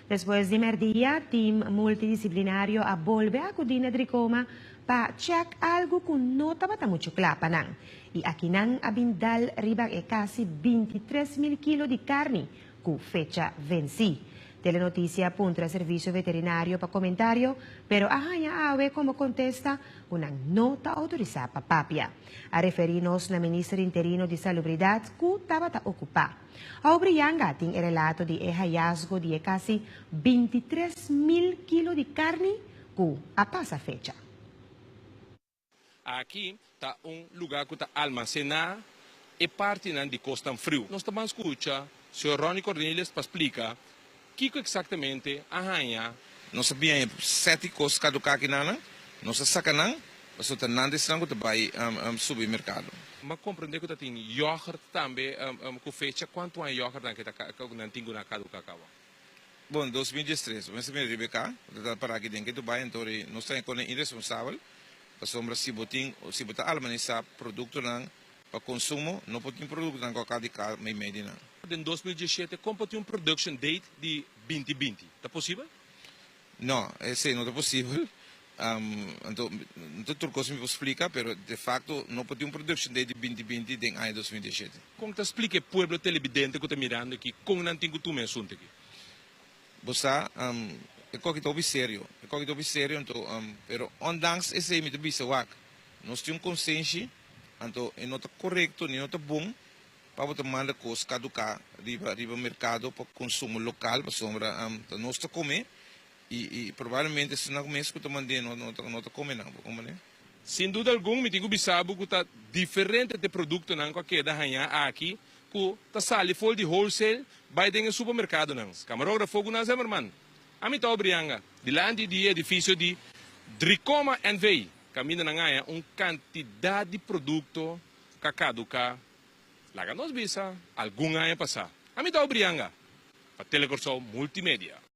Después de merdia, team multidisciplinario a volve a Cudina Dricoma para check algo kung nota bata mucho klapanang. Y aquí nang abindal ribag casi 23,000 kilos de carne cu fecha vencí. Telenoticia puntra servicio veterinario para comentario, pero ahaya awe como contesta unang nota autorizada pa papia. A referirnos na Ministro Interino de Salubridad ku tabata ocupa. A obriyanga ting relato de hallazgo de casi 23,000 kilos de carne ku a pasa fecha. Aqui está lugar que está almacenar e parte de Costa Frio. Nós estamos escutando o senhor Ronnie Cornelius para explicar o que exatamente arranha. Nós sabíamos 7 coisas caducar aqui não, nós sacanão, mas o tenante estranho que vai supermercado. Mas compreender que tem iogurte também com fecha quanto é iogurte que não tem na caducar. Bom, 2013, mas se me Rebeca, para aqui dentro do bairro, então nós estamos com irresponsável, para sombra se botar almanista produto não para consumo, não pode ter produto não com cada meio não. Em 2017, como tem production date de 2020, é possível? Não, esse não é possível. Então, turcos me explica, mas de facto não pode ter production date de 2020 em ano 2017. Como te explica o povo televidente que está mirando aqui, como não tem que me assunto aqui? Você, é coisa que é sério, então, pero ondanks esse me bisa wak, nós temos consciência, então é não correto, não é bom. Para você mandar coisas caducar riba mercado para consumo local, para sombra nós está comer e provavelmente se não começa que mandar não está comer não, Sem dúvida alguma, me digo bisabo que está diferente de produto não que da ranha aqui, que está sali fol de wholesale, vai dentro do supermercado não. Camarógrafo não é irmão. A mim está obrianga, dilante de edifício de Dricoma NVI, caminho na ganha quantidade de produto que caducar. Laga nos bisa, algum ano passar. A mim está obrianga. Para Telecorsol Multimédia.